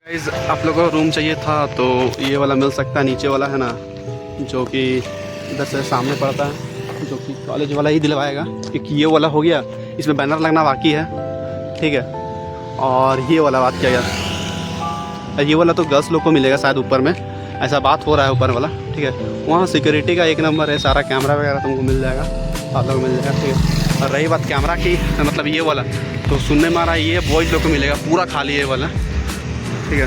Guys आप लोगों को रूम चाहिए था तो ये वाला मिल सकता है, नीचे वाला है ना, जो कि इधर से सामने पड़ता है, जो कि कॉलेज वाला ही दिलवाएगा, क्योंकि ये वाला हो गया, इसमें बैनर लगना बाकी है, ठीक है। और ये वाला बात क्या यार, ये वाला तो गर्ल्स लोग को मिलेगा शायद ऊपर में, ऐसा बात हो रहा है ऊपर वाला, ठीक है। वहाँ सिक्योरिटी का एक नंबर है, सारा कैमरा वगैरह तुमको मिल जाएगा, आप लोग मिल जाएगा, ठीक है। और रही बात कैमरा की, मतलब ये वाला तो सुनने में आ रहा है ये बॉयज़ लोग को मिलेगा, पूरा खाली है ये वाला, ठीक है।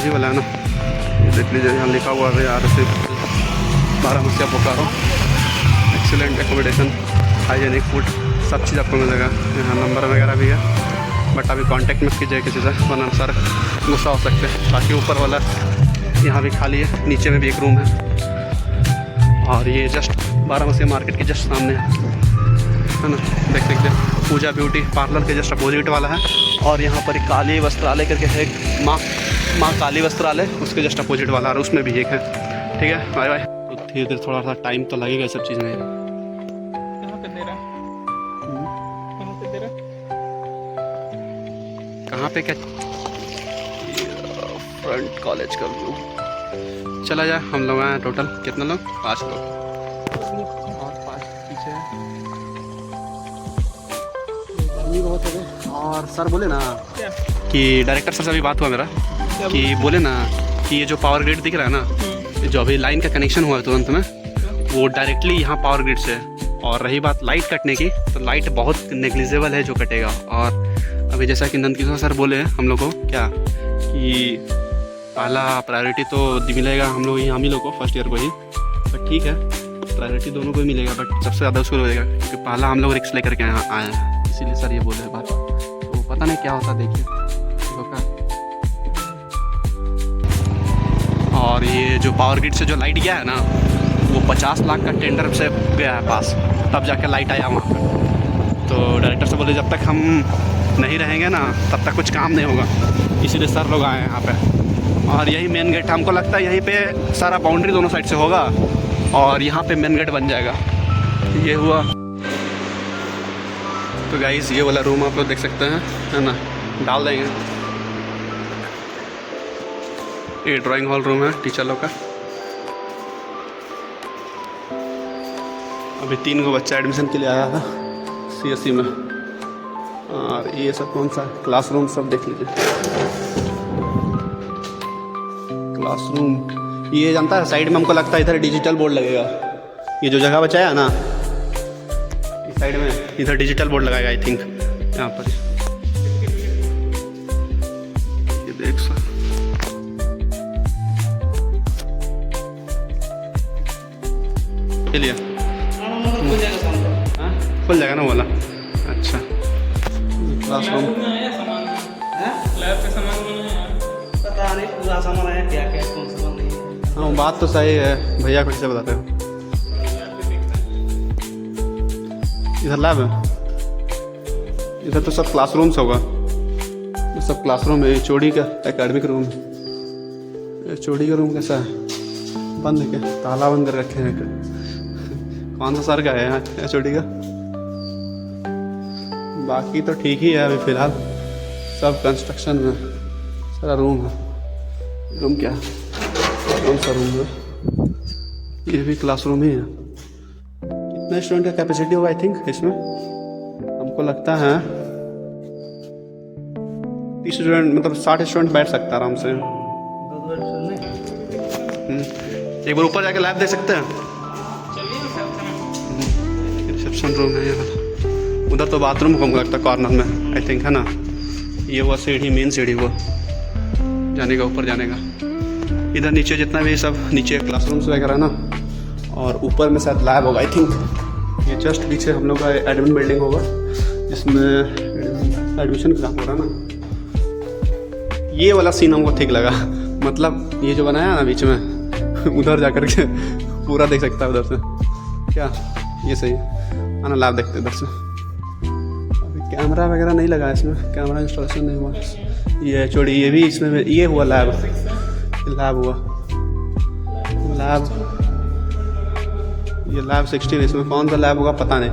ये वाला है ना, ये देख लीजिए यहाँ लिखा हुआ है यार से 12 मसिया Bokaro, excellent accommodation, hygienic food, सब चीज़ आपको मिलेगा। यहाँ नंबर वगैरह भी है, बट अभी कांटेक्ट मत कीजिए किसी से, वरना सर गुस्सा हो सकते हैं। बाकी ऊपर वाला यहाँ भी खाली है, नीचे में भी एक रूम है, और ये जस्ट 12 मसिया मार्केट के जस्ट सामने है ना, देख सकते हैं। पूजा ब्यूटी पार्लर के जस्ट अपोजिट वाला है, और यहाँ पर एक काली वस्त्रालय करके है, माँ काली वस्त्रालय, उसके जस्ट अपोजिट वाला, और उसमें भी एक है, ठीक है। Bye bye. तो धीरे धीरे थोड़ा सा टाइम तो लगेगा सब चीज़ में। कहाँ पे दे रहा है? कहाँ पे दे रहा है? कहाँ पे क्या, फ्रंट कॉलेज का व्यू। चला जाए, हम लोग आए टोटल कितने लोग, 5 लोग, और 5 पीछे है, बहुत हो गए। और सर बोले ना क्या? कि डायरेक्टर सर से अभी बात हुआ मेरा, कि बोले ना कि ये जो पावर ग्रिड दिख रहा है ना, जो अभी लाइन का कनेक्शन हुआ है तुरंत में, वो डायरेक्टली यहाँ पावर ग्रिड से है। और रही बात लाइट कटने की, तो लाइट बहुत नेग्लिजिबल है जो कटेगा। और अभी जैसा कि नंदकिशोर सर बोले हम लोग को क्या, कि पहला प्रायोरिटी तो मिलेगा हम लोग, हम ही लोग को, फर्स्ट ईयर को ही, बट ठीक है प्रायोरिटी दोनों को ही मिलेगा, बट सबसे ज़्यादा उसको मिलेगा, क्योंकि पहला हम लोग रिक्स लेकर के यहाँ आए हैं, इसीलिए सर ये बोले हैं बात। तो पता नहीं क्या होता, देखिए होगा। और ये जो पावर ग्रिड से जो लाइट गया है ना, वो 50 लाख का टेंडर से गया है पास, तब जाके लाइट आया वहाँ पर। तो डायरेक्टर से बोले जब तक हम नहीं रहेंगे ना, तब तक कुछ काम नहीं होगा, इसीलिए सर लोग आए हैं यहाँ पे। और यही मेन गेट, हमको लगता है यहीं पे सारा बाउंड्री दोनों साइड से होगा, और यहाँ पे मेन गेट बन जाएगा। ये हुआ। तो गाइस ये वाला रूम आप लोग देख सकते हैं, है ना, डाल देंगे। ये ड्राइंग हॉल रूम है टीचर लोग का। अभी 3 गो बच्चा एडमिशन के लिए आया था CSE में। और ये सब कौन सा क्लासरूम, सब देख लीजिए क्लासरूम। ये जानता है साइड में हमको लगता है इधर डिजिटल बोर्ड लगेगा, ये जो जगह बचाया ना इस साइड में, इधर डिजिटल बोर्ड लगाएगा आई थिंक, यहाँ पर ये देख सर। चलिए खुल जाएगा ना वाला, अच्छा। क्लासरूम लैब पे सामान बनाया, पता नहीं पूरा सामान आया क्या क्या, कौन सा सामान नहीं है। हाँ बात तो सही है, भैया को कैसे बताते हो। इधर लैब है, इधर तो सब क्लासरूम्स होगा, ये सब क्लासरूम है। HOD का एकेडमिक रूम, HOD का रूम कैसा है, बंद है क्या, ताला बंद कर रखे हैं। कौन सा सर का है यहाँ HOD का, बाकी तो ठीक ही है अभी फ़िलहाल, सब कंस्ट्रक्शन में सारा रूम है। रूम क्या है, कौन सा रूम है, ये भी क्लासरूम ही है। कितना स्टूडेंट का कैपेसिटी होगा आई थिंक इसमें, हमको लगता है 30 स्टूडेंट, मतलब 60 स्टूडेंट बैठ सकता है आराम से। एक बार ऊपर जाके लैब देख सकते हैं, रिसेप्शन रूम है ये वाला। उधर तो बाथरूम हमको लगता है कॉर्नर में आई थिंक, है ना। ये वो सीढ़ी, मेन सीढ़ी वो जाने का, ऊपर जाने का। इधर नीचे जितना भी सब नीचे क्लासरूम्स वगैरह ना, और ऊपर में शायद लैब होगा आई थिंक। ये जस्ट पीछे हम लोग का एडमिन बिल्डिंग होगा, जिसमें एडमिशन का हो रहा ना। ये वाला सीन हमको ठीक लगा, मतलब ये जो बनाया ना बीच में, उधर जा कर के पूरा देख सकता है उधर से, क्या ये सही है। आना लैब देखते इधर से। अभी कैमरा वगैरह नहीं लगा इसमें, कैमरा इंस्टॉलेशन नहीं हुआ। ये HOD, ये भी इसमें ये हुआ लैब हुआ लैब, ये लैब 16, इसमें कौन सा लैब होगा पता नहीं।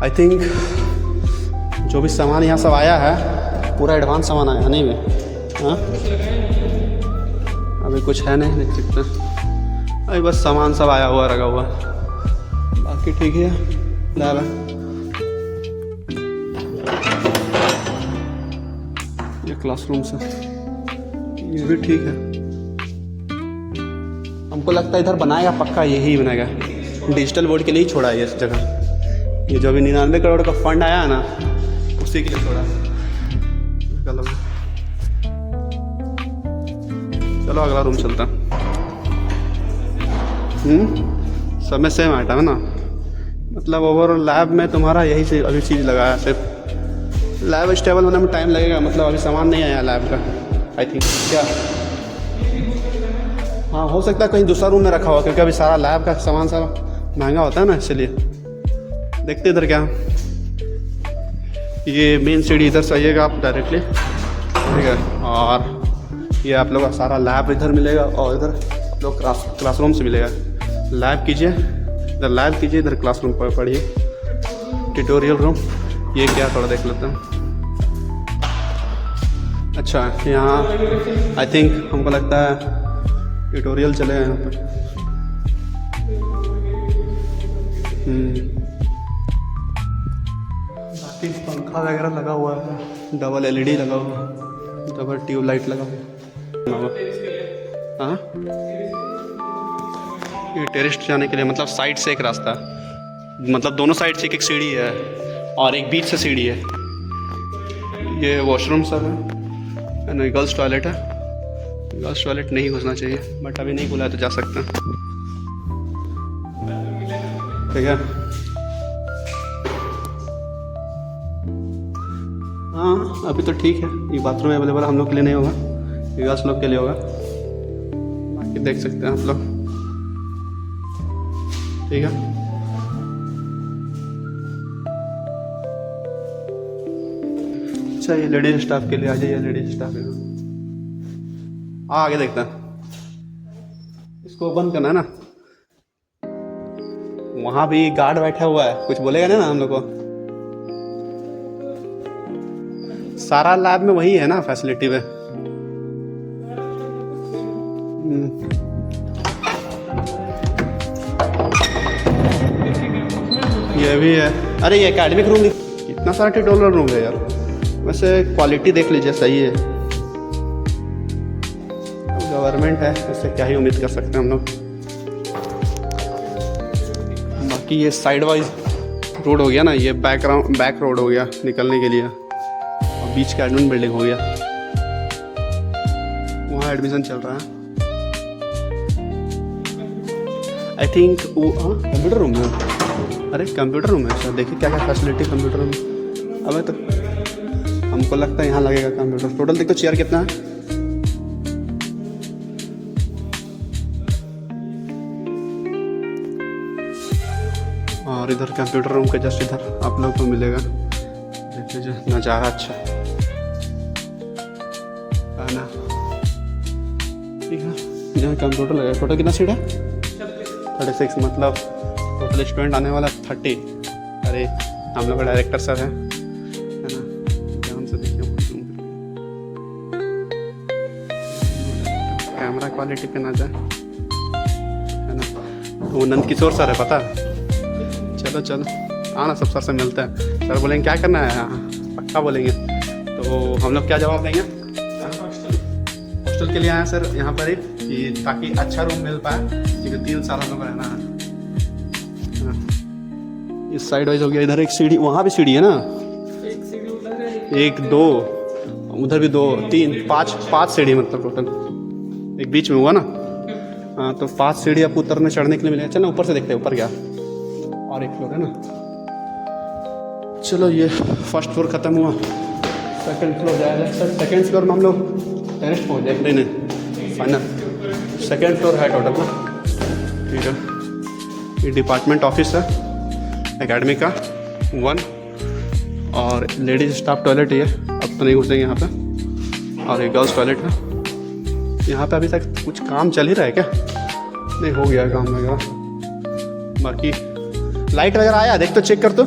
आई थिंक जो भी सामान यहाँ सब आया है पूरा एडवांस सामान आया नहीं में। हाँ अभी कुछ है नहीं, देख सकते हैं अभी बस सामान सब आया हुआ रखा हुआ, बाकी ठीक है लैब है। ये क्लासरूम से ये भी ठीक है। हमको लगता है इधर बनाएगा पक्का यही बनाएगा, डिजिटल बोर्ड के लिए ही छोड़ा है ये इस जगह। ये जो अभी 99 करोड़ का फंड आया है ना उसी के लिए छोड़ा है। चलो अगला रूम चलता। सब में सेम आइटम है ना, मतलब ओवरऑल लैब में तुम्हारा यही से अभी चीज़ लगा है। सिर्फ लैब स्टेबल होने में टाइम लगेगा, मतलब अभी सामान नहीं आया लैब का आई थिंक। क्या हाँ हो सकता है कहीं दूसरा रूम में रखा हुआ, क्योंकि अभी सारा लैब का सामान सारा महंगा होता है ना, इसलिए देखते इधर क्या। ये मेन सीढ़ी इधर से आइएगा आप डायरेक्टली, ठीक है। और ये आप लोग का सारा लैब इधर मिलेगा और इधर आप लोग क्लासरूम से मिलेगा। लैब कीजिए इधर, लैब कीजिए इधर, क्लासरूम पर पढ़िए। ट्यूटोरियल रूम ये क्या थोड़ा देख लेते हैं। अच्छा यहाँ आई थिंक हमको लगता है ट्यूटोरियल चलेगा यहाँ पर। बाकी पंखा वगैरह लगा हुआ है, डबल LED लगा हुआ है, डबल ट्यूबलाइट लगा हुआ। हाँ ये टेरेस जाने के लिए, मतलब साइड से एक रास्ता, मतलब दोनों साइड से एक एक सीढ़ी है और एक बीच से सीढ़ी है। ये वॉशरूम सब है ना, गर्ल्स टॉयलेट है। गर्ल्स टॉयलेट नहीं घुसना चाहिए बट अभी नहीं खुला है तो जा सकते हैं, ठीक है। हाँ अभी तो ठीक है, ये बाथरूम अवेलेबल हम लोग के लिए नहीं होगा, ये गर्ल्स लोग के लिए होगा। बाकी देख सकते हैं आप लोग, ठीक है। अच्छा ये लेडीज स्टाफ के लिए आ जाइए, लेडीज स्टाफ है। आगे देखते हैं, इसको बंद करना है ना। वहां भी गार्ड बैठा हुआ है, कुछ बोलेगा नहीं ना हम लोग को। सारा लैब में वही है ना फैसिलिटी में। ये भी है। अरे ये एकेडमिक रूम, इतना सारा ट्यूटोरियल रूम है यार। वैसे क्वालिटी देख लीजिए, सही है। गवर्नमेंट है, इससे क्या ही उम्मीद कर सकते हैं हम लोग। बाकी ये साइड वाइज रोड हो गया ना, ये बैक रोड हो गया निकलने के लिए, और बीच का एडमिन बिल्डिंग हो गया, वहाँ एडमिशन चल रहा है आई थिंक। वो कंप्यूटर रूम है। अरे कंप्यूटर रूम है सर, देखिए क्या क्या फैसिलिटी कंप्यूटर रूम। अबे तो हमको लगता है यहाँ लगेगा कंप्यूटर। टोटल देखो चेयर कितना है। और इधर कंप्यूटर रूम के जस्ट इधर आप लोग को मिलेगा, देख लीजिए नज़ारा अच्छा है ना, ठीक है। यहाँ कंप्यूटर लगेगा। टोटल कितना सीट है? 36, मतलब टोटल स्टूडेंट आने वाला 30। अरे हम लोग का डायरेक्टर सर है ना, ध्यान से देखिए। कैमरा क्वालिटी पे ना जाए, है ना। वो नंद किशोर सर है, पता है। चलो चलो आना, सब सर से मिलते हैं। सर बोलेंगे क्या करना है, पक्का बोलेंगे तो हम लोग क्या जवाब देंगे। हॉस्टल के लिए आए सर यहाँ पर ही, कि ताकि अच्छा रूम मिल पाए, क्योंकि 3 साल हम लोग रहना है। इस साइड वाइज हो गया। इधर एक सीढ़ी, वहाँ भी सीढ़ी है ना, एक सीढ़ी उधर है, 1 2 उधर भी 2 3 5 सीढ़ी, मतलब टोटल एक बीच में हुआ ना। हाँ तो 5 सीढ़ी आपको उतरने चढ़ने के लिए मिलेगा। चलो ऊपर से देखते हैं ऊपर क्या, और एक फ्लोर है ना। चलो ये फर्स्ट फ्लोर ख़त्म हुआ, सेकंड फ्लोर जाएगा सर। सेकंड फ्लोर में हम लोग टेरेस्ट पहुँच जाएंगे, नहीं फाइनल सेकंड फ्लोर है टोटल ना, ठीक है। ये डिपार्टमेंट ऑफिस है एकेडमी का 1, और लेडीज स्टाफ टॉयलेट ये अब तो नहीं घुसेंगे यहाँ पे, और ये गर्ल्स टॉयलेट है। यहाँ पे अभी तक कुछ काम चल ही रहा है क्या? नहीं हो गया काम वगैरह। बाकी लाइट वगैरह आया, देख तो चेक कर तो।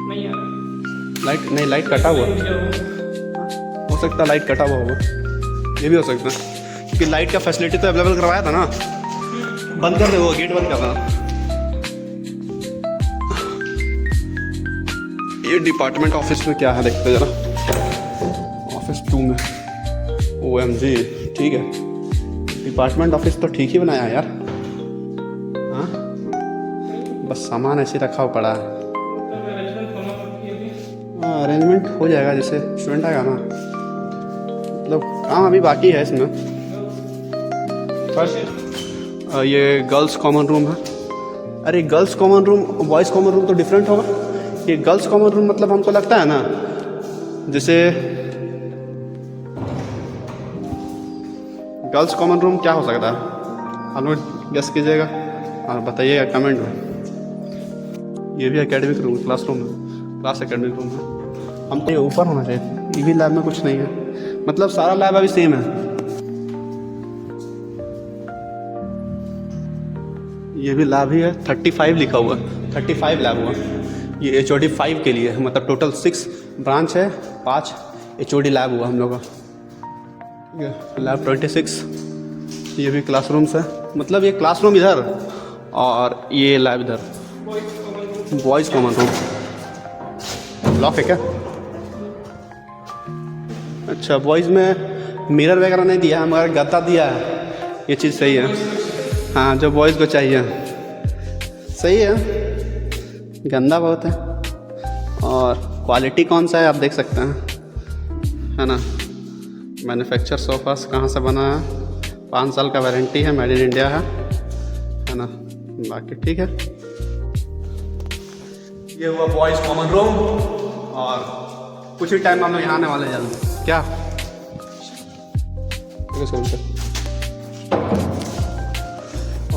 नहीं यार लाइट नहीं, लाइट कटा हुआ हो सकता है, लाइट कटा हुआ होगा, ये भी हो सकता है क्योंकि लाइट का फैसिलिटी तो अवेलेबल करवाया था ना। बंद कर दे, वो गेट बंद करना। ये डिपार्टमेंट ऑफिस में क्या है देखते जरा, ऑफिस 2 में। OMG, ठीक है, डिपार्टमेंट ऑफिस तो ठीक ही बनाया है यार। हाँ, बस सामान ऐसे रखा हुआ पड़ा है। हाँ, अरेंजमेंट हो जाएगा, जैसे स्टूडेंट आएगा ना, मतलब काम अभी बाकी है इसमें। फर्स्ट ये गर्ल्स कॉमन रूम है। अरे girls common room, boys common room तो डिफरेंट होगा। ये गर्ल्स कॉमन रूम मतलब हमको लगता है ना, जैसे गर्ल्स कॉमन रूम क्या हो सकता है, आप लोग गेस कीजिएगा और बताइएगा कमेंट में। ये भी एकेडमिक रूम, क्लासरूम है, क्लास एकेडमिक रूम है। हमको ये ऊपर होना चाहिए। EV लैब में कुछ नहीं है, मतलब सारा लैब अभी सेम है। ये भी लैब ही है, 35 लिखा हुआ, 35 लैब हुआ। ये HOD 5 के लिए है, मतलब टोटल 6 ब्रांच है, 5 HOD लैब हुआ हम लोग का। लैब 26। ये भी क्लासरूम्स है, मतलब ये क्लासरूम इधर और ये लैब इधर। बॉयज़ कॉमन रूम लॉक है क्या? अच्छा, बॉयज़ में मिरर वगैरह नहीं दिया है, मगर गद्दा दिया है, ये चीज़ सही है। हाँ, जो बॉयज़ को चाहिए सही है, गंदा बहुत है। और क्वालिटी कौन सा है आप देख सकते हैं, है ना। मैन्युफैक्चर सोफास कहाँ से बना है, 5 साल का वारंटी है, मेड इन इंडिया है ना। बाकी ठीक है। ये हुआ बॉयज़ कॉमन रूम और कुछ ही टाइम में हम लोग यहाँ आने वाले हैं जल्दी। क्या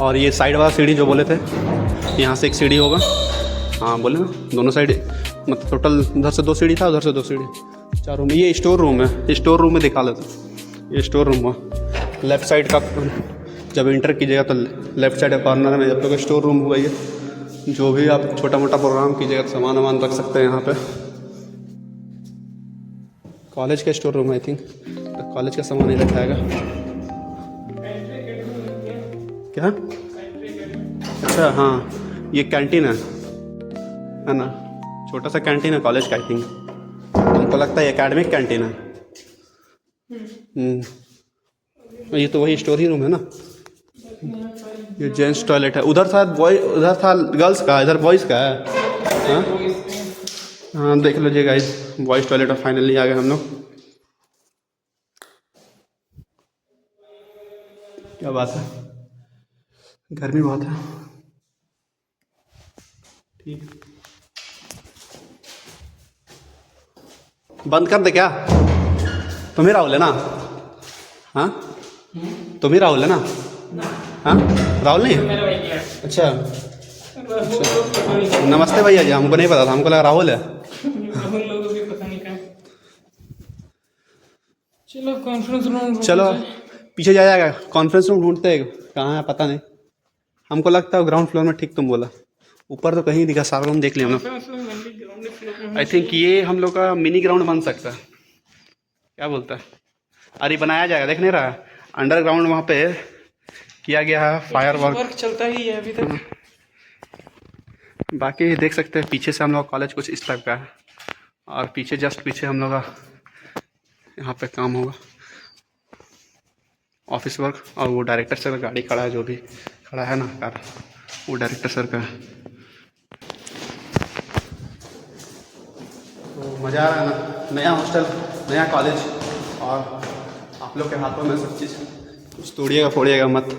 और ये साइड वाला सीढ़ी जो बोले थे, यहाँ से एक सीढ़ी होगा। हाँ बोले ना, दोनों साइड, मतलब टोटल उधर से 2 सीढ़ी था, उधर से 2 सीढ़ी, 4 रूम। ये स्टोर रूम है, स्टोर रूम में दिखा लेते। ये स्टोर रूम हुआ लेफ्ट साइड का, जब इंटर कीजिएगा तो लेफ्ट साइड के कॉर्नर में जब तक स्टोर रूम हुआ। ये जो भी आप छोटा मोटा प्रोग्राम कीजिएगा तो सामान वामान रख सकते हैं यहाँ पे। कॉलेज का स्टोर रूम आई थिंक, तो कॉलेज का सामान नहीं रखाएगा क्या? अच्छा हाँ, ये कैंटीन है ना, छोटा सा कैंटीन है कॉलेज का आई थिंक। हमको लगता है एकेडमिक कैंटीन है। ये तो वही स्टोर ही रूम है ना। ये जेंट्स टॉयलेट है, उधर था बॉय, उधर था गर्ल्स का, इधर बॉयज़ का है। हाँ हाँ, देख लीजिए गाइस, बॉयज़ टॉयलेट फाइनली आ गए हम लोग। क्या बात है, गर्मी बहुत है। ठीक, बंद कर दे क्या? तुम ही राहुल है ना? हाँ, तुम ही राहुल है ना? हाँ, राहुल नहीं है? अच्छा, नमस्ते भैया जी, हमको नहीं पता था, हमको लगा राहुल है। चलो कॉन्फ्रेंस रूम, चलो पीछे जाएगा, कॉन्फ्रेंस रूम ढूंढते हैं, कहाँ है पता नहीं। हमको लगता है ग्राउंड फ्लोर में, ठीक तुम बोला, ऊपर तो कहीं दिखा, सारा रूम देख लिया हम लोग। आई थिंक ये हम लोग का मिनी ग्राउंड बन सकता है, क्या बोलता है? अरे बनाया जाएगा, देख नहीं रहा, अंडरग्राउंड वहाँ पे किया गया है, फायर वर्क चलता ही है अभी तक। बाकी देख सकते हैं पीछे से हम लोग कॉलेज कुछ इस टाइप का है, और पीछे जस्ट पीछे हम लोग का यहाँ पे काम होगा, ऑफिस वर्क। और वो डायरेक्टर सर का गाड़ी खड़ा है, जो भी खड़ा है ना कार, वो डायरेक्टर सर का है। तो मज़ा आ रहा है ना, नया हॉस्टल, नया कॉलेज, और आप लोग के हाथों में सब चीज़। कुछ तोड़िएगा फोड़िएगा मत,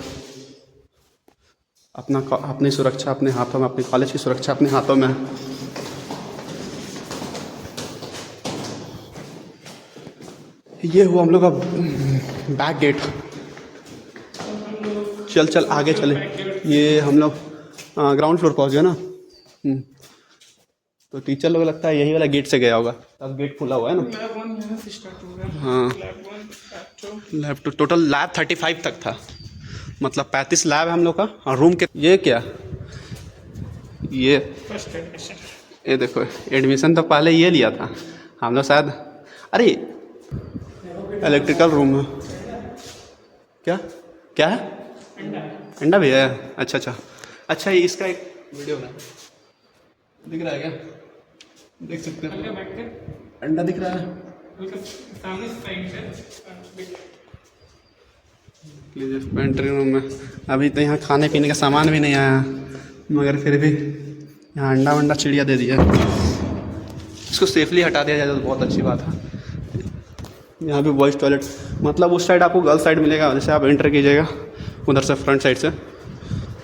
अपनी सुरक्षा अपने हाथों में, अपनी कॉलेज की सुरक्षा अपने हाथों में है। ये हुआ हम लोग का बैक गेट। चल आगे चले, ये हम लोग ग्राउंड फ्लोर पहुंच गए ना। तो टीचर लोग लगता है यही वाला गेट से गया होगा, तब गेट खुला हुआ है ना। हाँ, लैब तो टोटल लैब 35 तक था, मतलब 35 लैब है हम लोग का। और रूम के ये क्या, ये ये देखो एडमिशन तो पहले ये लिया था हम लोग शायद। अरे इलेक्ट्रिकल रूम है क्या? क्या है? अंडा भी है? अच्छा अच्छा अच्छा, ये इसका एक वीडियो बना दिख रहा है क्या? देख सकते हो अंडा दिख रहा है। पेंट्री रूम में अभी तो यहाँ खाने पीने का सामान भी नहीं आया, मगर फिर भी यहाँ अंडा वंडा चिड़िया दे दिया। इसको सेफली हटा दिया जाए तो बहुत अच्छी बात है। यहाँ भी बॉयज़ टॉयलेट, मतलब उस साइड आपको गर्ल्स साइड मिलेगा। जैसे आप एंटर कीजिएगा उधर से फ्रंट साइड से,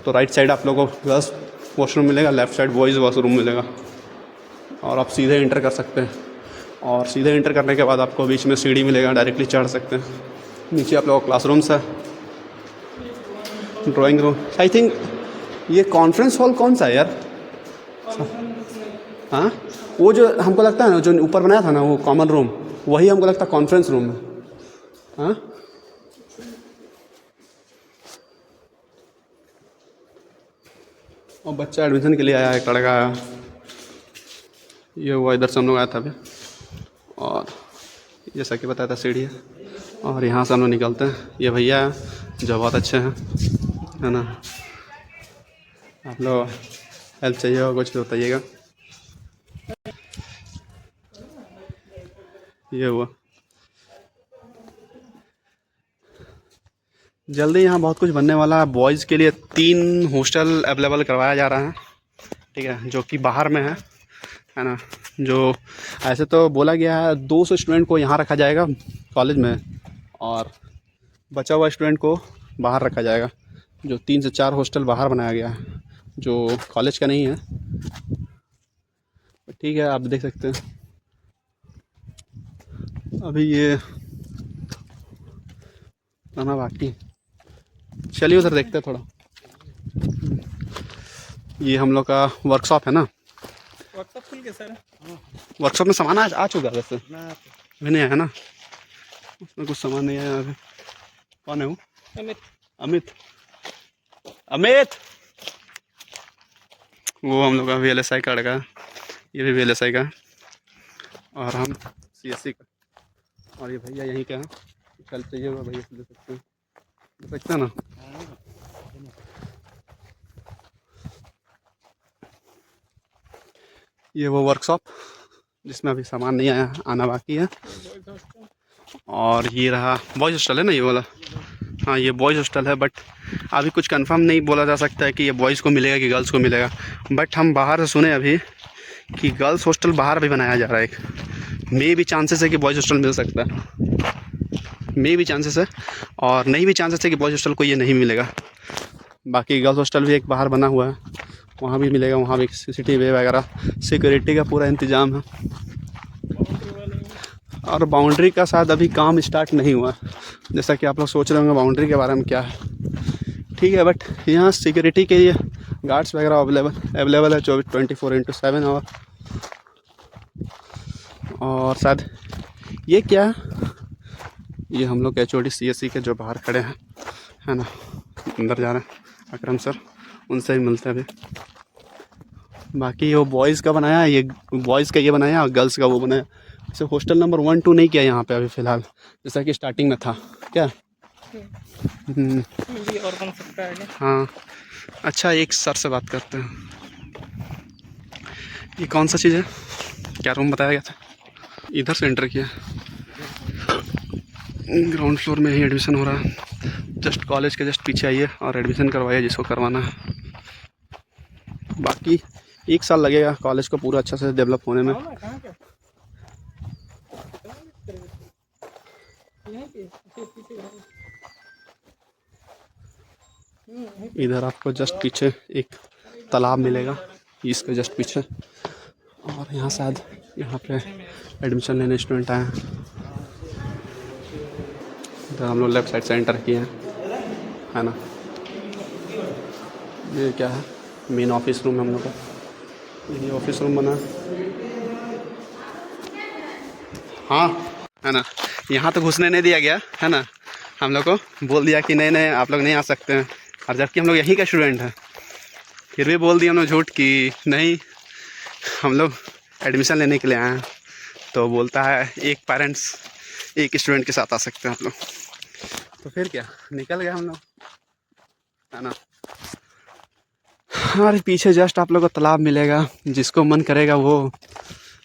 तो राइट साइड आप लोगों को गर्ल्स वॉशरूम मिलेगा, लेफ़्ट साइड बॉयज़ वॉशरूम मिलेगा, और आप सीधे एंटर कर सकते हैं। और सीधे एंटर करने के बाद आपको बीच में सीढ़ी मिलेगा, डायरेक्टली चढ़ सकते हैं। नीचे आप लोगों का क्लासरूम्स है, ड्राइंग रूम। आई थिंक ये कॉन्फ्रेंस हॉल कौन सा है यार? हाँ, वो जो हमको लगता है ना, जो ऊपर बनाया था ना वो कॉमन रूम, वही हमको लगता है कॉन्फ्रेंस रूम है। हाँ, और बच्चा एडमिशन के लिए आया है, एक लड़का आया। ये हुआ इधर से हम लोग आया था अभी, और जैसा कि बताया था सीढ़ी है, और यहाँ से हम लोग निकलते हैं। ये भैया हैं जो बहुत अच्छे हैं, है ना। आप लोग हेल्प चाहिए हो कुछ तो बताइएगा। ये हुआ, जल्दी यहाँ बहुत कुछ बनने वाला है। बॉयज़ के लिए 3 हॉस्टल अवेलेबल करवाया जा रहा है, ठीक है, जो कि बाहर में है ना। जो ऐसे तो बोला गया है 200 स्टूडेंट को यहाँ रखा जाएगा कॉलेज में, और बचा हुआ स्टूडेंट को बाहर रखा जाएगा। जो 3 से 4 हॉस्टल बाहर बनाया गया है, जो कॉलेज का नहीं है। ठीक है, आप देख सकते हैं अभी ये आना बाकी। चलिए उधर देखते हैं थोड़ा। ये हम लोग का वर्कशॉप है ना। वर्कशॉप खुल गया सर? वर्कशॉप में सामान आ चुका है वैसे, अभी नहीं आया ना, उसमें कुछ सामान नहीं आया अभी। कौन है वो? अमित। अमित अमित वो हम लोग का VLSI का लड़का, ये भी VLSI का, और हम CSC का। और ये भैया यहीं का है, कल चाहिए हुआ भैया से ले सकते हैं ना। ये वो वर्कशॉप जिसमें अभी सामान नहीं आया, आना बाकी है। और ये रहा बॉयज़ हॉस्टल है ना ये वाला। हाँ, ये बॉयज़ हॉस्टल है, बट अभी कुछ कंफर्म नहीं बोला जा सकता है कि ये बॉयज़ को मिलेगा कि गर्ल्स को मिलेगा। बट हम बाहर से सुने अभी कि गर्ल्स हॉस्टल बाहर भी बनाया जा रहा है एक। मे भी चांसेस है कि बॉयज़ हॉस्टल मिल सकता है, मे भी चांसेस है, और नहीं भी चांसेस है कि बॉयज़ हॉस्टल को ये नहीं मिलेगा। बाकी गर्ल्स हॉस्टल भी एक बाहर बना हुआ है, वहाँ भी मिलेगा। वहाँ भी CCTV वगैरह सिक्योरिटी का पूरा इंतज़ाम है। और बाउंड्री का शायद अभी काम स्टार्ट नहीं हुआ, जैसा कि आप लोग सोच रहे होंगे बाउंड्री के बारे में क्या है। ठीक है, बट यहाँ सिक्योरिटी के लिए गार्ड्स वगैरह अवेलेबल है 24/7 और शायद ये क्या है, ये हम लोग HOD CSC के जो बाहर खड़े हैं, है ना, अंदर जा रहे हैं, अकरम सर, उनसे ही मिलते हैं अभी। बाकी वो बॉयज़ का बनाया है, ये बॉयज़ का ये बनाया और गर्ल्स का वो बनाया। जैसे हॉस्टल नंबर 1, 2 नहीं किया यहाँ पे अभी फ़िलहाल, जैसा कि स्टार्टिंग में था क्या। ये और बन सकता है क्या? हाँ, अच्छा एक सर से बात करते हैं। ये कौन सा चीज़ है, क्या रूम बताया गया था? इधर से एंटर किया, ग्राउंड फ्लोर में ही एडमिशन हो रहा है। जस्ट कॉलेज के जस्ट पीछे आइए और एडमिशन करवाइए जिसको करवाना है। बाकी 1 साल लगेगा कॉलेज को पूरा अच्छा से डेवलप होने में। इधर आपको जस्ट पीछे एक तालाब मिलेगा, इसके जस्ट पीछे, और यहाँ शायद यहाँ पे एडमिशन लेने स्टूडेंट आए हैं। इधर हम लोग लेफ़्ट साइड से एंटर किए हैं, है ना। ये क्या है, मेन ऑफिस रूम है हम लोग का, यही ऑफिस रूम बना है। हाँ, है ना, यहाँ तो घुसने नहीं दिया गया, है ना। हम लोग को बोल दिया कि नहीं नहीं आप लोग नहीं आ सकते हैं, और जबकि हम लोग यहीं का स्टूडेंट हैं, फिर भी बोल दिया हम लोग झूठ कि नहीं हम लोग एडमिशन लेने के लिए आए हैं, तो बोलता है एक पेरेंट्स एक स्टूडेंट के साथ आ सकते हैं आप लोग। तो फिर क्या, निकल गए हम लोग, है ना। और पीछे जस्ट आप लोग को तालाब मिलेगा, जिसको मन करेगा वो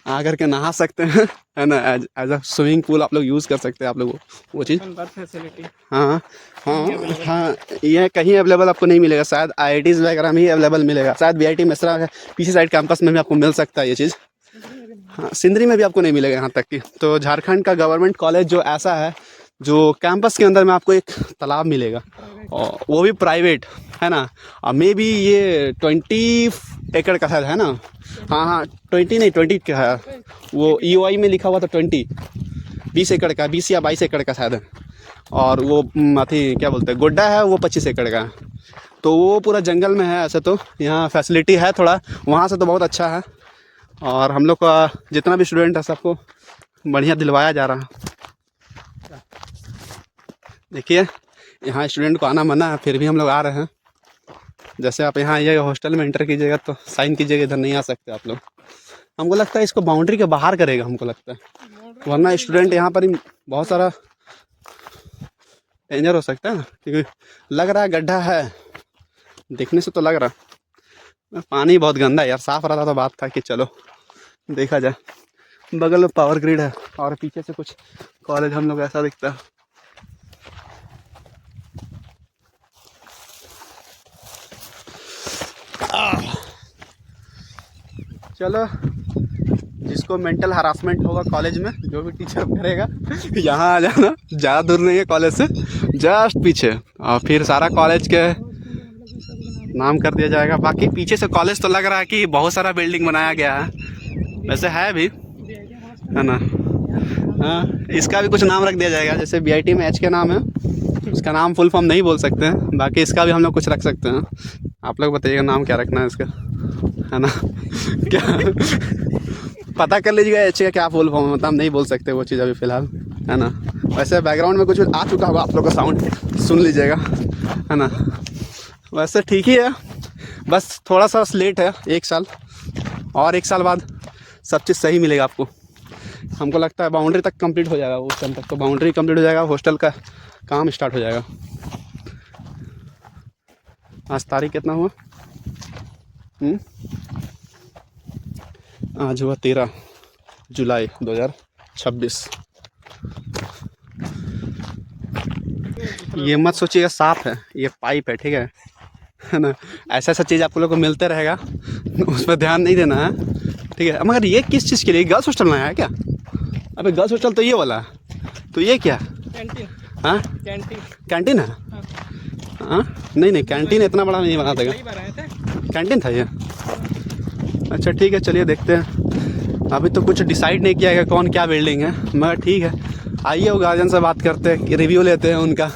आ करके नहा सकते हैं, है ना। एज अ स्विमिंग पूल आप लोग यूज़ कर सकते हैं आप लोग वो चीज़। फैसिलिटी हाँ हाँ हाँ, ये कहीं अवेलेबल आपको नहीं मिलेगा, शायद IITs वगैरह में ही अवेलेबल मिलेगा, शायद VIT मिश्रा है पीछे साइड कैंपस में भी आपको मिल सकता है ये चीज़। हाँ, सिंदरी में भी आपको नहीं मिलेगा यहाँ तक कि। तो झारखंड का गवर्नमेंट कॉलेज जो ऐसा है, जो कैंपस के अंदर में आपको एक तालाब मिलेगा, और वो भी प्राइवेट, है ना। और मे बी ये 20 एकड़ का शायद है ना। हाँ हाँ, 20 नहीं 20 का है, वो EOI में लिखा हुआ था 20 एकड़ का, 20 या 22 एकड़ का शायद है। और वो अथी क्या बोलते हैं, गोड्डा है, वो 25 एकड़ का है। तो वो पूरा जंगल में है। ऐसे तो यहाँ फैसिलिटी है थोड़ा, वहाँ से तो बहुत अच्छा है। और हम लोग का जितना भी स्टूडेंट है सबको बढ़िया दिलवाया जा रहा है। देखिए यहाँ स्टूडेंट को आना मना है, फिर भी हम लोग आ रहे हैं। जैसे आप यहाँ आइएगा, हॉस्टल में एंटर कीजिएगा तो साइन कीजिएगा, इधर नहीं आ सकते आप लोग। हमको लगता है इसको बाउंड्री के बाहर करेगा, हमको लगता है, वरना स्टूडेंट यहाँ पर ही बहुत सारा डेंजर हो सकता है ना, क्योंकि लग रहा है गड्ढा है, देखने से तो लग रहा। पानी बहुत गंदा है यार, साफ़ रहा तो बात था कि चलो देखा जाए। बगल में पावर ग्रिड है और पीछे से कुछ कॉलेज हम लोग ऐसा दिखता है। चलो, जिसको मेंटल हरासमेंट होगा कॉलेज में, जो भी टीचर करेगा, यहाँ आ जाना, ज़्यादा दूर नहीं है कॉलेज से, जस्ट पीछे। और फिर सारा कॉलेज के नाम कर दिया जाएगा। बाकी पीछे से कॉलेज तो लग रहा है कि बहुत सारा बिल्डिंग बनाया गया है, वैसे है भी, है ना। हाँ, इसका भी कुछ नाम रख दिया जाएगा, जैसे VIT में H के नाम है, उसका नाम फुल फॉर्म नहीं बोल सकते हैं, बाकी इसका भी हम लोग कुछ रख सकते हैं। आप लोग बताइएगा नाम क्या रखना है इसका, है ना। क्या पता कर लीजिएगा H का क्या फुल फॉर्म है, मतलब हम नहीं बोल सकते वो चीज़ अभी फ़िलहाल, है ना। वैसे बैकग्राउंड में कुछ आ चुका होगा, आप लोग का साउंड सुन लीजिएगा, है ना। वैसे ठीक ही है, बस थोड़ा सा लेट है 1 साल, और 1 साल बाद सब चीज़ सही मिलेगा आपको। हमको लगता है बाउंड्री तक कंप्लीट हो जाएगा, उस टाइम तक तो बाउंड्री कंप्लीट हो जाएगा, हॉस्टल का काम स्टार्ट हो जाएगा। आज तारीख कितना हुआ? आज हुआ 13 जुलाई 2026। ये मत सोचिएगा साफ है, ये पाइप है, ठीक है ना। ऐसा चीज़ आप लोग को मिलते रहेगा, उस पर ध्यान नहीं देना है, ठीक है। मगर ये किस चीज़ के लिए, गर्ल्स हॉस्टल में है क्या? अबे गर्ल्स हॉस्टल तो ये वाला है, तो ये क्या? कैंटीन। हाँ, कैंटीन है। हाँ नहीं, कैंटीन इतना बड़ा नहीं बना था, कैंटीन था ये। अच्छा ठीक है, चलिए देखते हैं। अभी तो कुछ डिसाइड नहीं किया है कौन क्या बिल्डिंग है, मगर ठीक है, आइए वो गार्जियन से बात करते हैं, रिव्यू लेते हैं उनका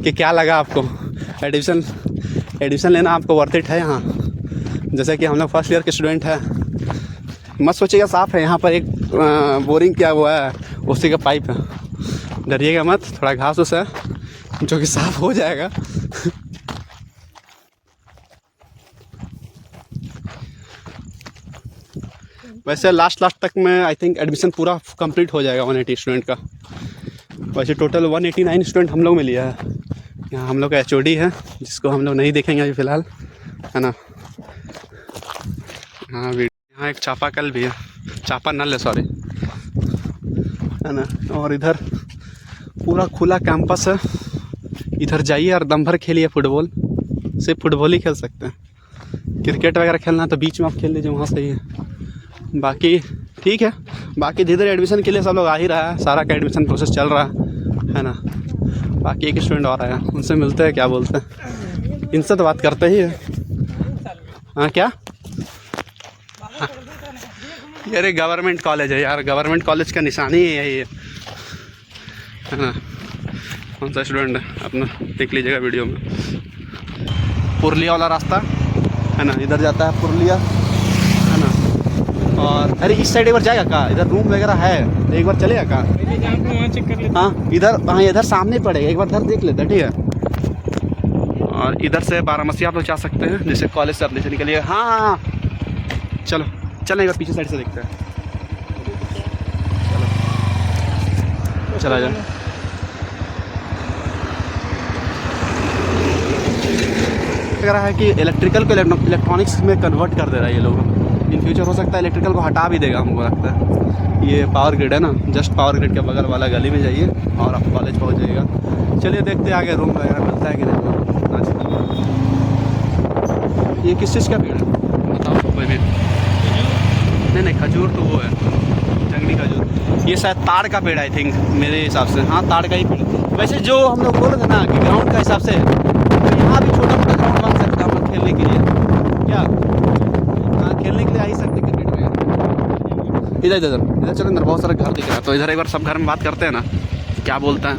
कि क्या लगा आपको। एडमिशन लेना आपको वर्थ इट है यहाँ? जैसे कि हम लोग फर्स्ट ईयर के स्टूडेंट हैं, मत सोचिएगा साफ़ है, यहाँ पर एक बोरिंग किया हुआ है, उसी का पाइप है, डरिएगा मत। थोड़ा घास उस है जो कि साफ़ हो जाएगा। वैसे लास्ट तक में आई थिंक एडमिशन पूरा कंप्लीट हो जाएगा 180 स्टूडेंट का। वैसे टोटल 189 स्टूडेंट हम लोग में लिया है। यहाँ हम लोग का HOD है, जिसको हम लोग नहीं देखेंगे अभी फ़िलहाल, है ना। हाँ, यहाँ एक चापाकल भी है, चापा नल है सॉरी, है ना। और इधर पूरा खुला कैंपस है, इधर जाइए और दम भर खेलिए फुटबॉल, सिर्फ फुटबॉल ही खेल सकते हैं। क्रिकेट वगैरह खेलना तो बीच में आप खेल लीजिए, वहाँ सही है। बाकी ठीक है, बाकी धीरे धीरे एडमिशन के लिए सब लोग आ ही रहा है, सारा का एडमिशन प्रोसेस चल रहा है ना। बाकी एक स्टूडेंट और आया, उनसे मिलते हैं, क्या बोलते हैं, इनसे तो बात करते ही है। हाँ क्या? यार गवर्नमेंट कॉलेज है यार, गवर्नमेंट कॉलेज का निशानी ही है ये, है ना। कौन सा स्टूडेंट है अपना देख लीजिएगा वीडियो में। पुरलिया वाला रास्ता है ना, इधर जाता है पुरलिया, है ना। और अरे इस साइड एक बार जाएगा का, इधर रूम वगैरह है, एक बार चलेगा का? हाँ इधर, हाँ इधर सामने पड़ेगा, एक बार इधर देख लेते हैं, ठीक है। और इधर से बारामसी आप लोग जा सकते हैं, जैसे कॉलेज से अपने से निकलिए। हाँ चलो चलें एक बार पीछे साइड से देखते हैं। चलो चला जाए। लग रहा है कि इलेक्ट्रिकल को इलेक्ट्रॉनिक्स में कन्वर्ट कर दे रहा है ये लोग। इन फ्यूचर हो सकता है इलेक्ट्रिकल को हटा भी देगा, हमको लगता है। ये पावर ग्रिड है ना, जस्ट पावर ग्रिड के बगल वाला गली में जाइए और आप कॉलेज पहुंच जाइएगा। चलिए देखते हैं आगे रूम वगैरह मिलता है कि नहीं। अच्छा, ये किस चीज़ का पेड़ है बताओ कोई भी? नहीं खजूर तो वो है जंगली खजूर। ये शायद ताड़ का पेड़ आई थिंक, मेरे हिसाब से। हाँ ताड़ का ही पेड़। वैसे जो हम लोग बोल रहे थे ना कि ग्राउंड का हिसाब से तो यहाँ भी छोटा मोटा ग्राउंड बन सकता है हम लोग खेलने के लिए। क्या हाँ खेलने के लिए आ ही सकते क्रिकेट में। इधर चलो अंदर बहुत सारा घर दिख रहा है, तो इधर एक बार सब घर में बात करते हैं ना क्या बोलते हैं।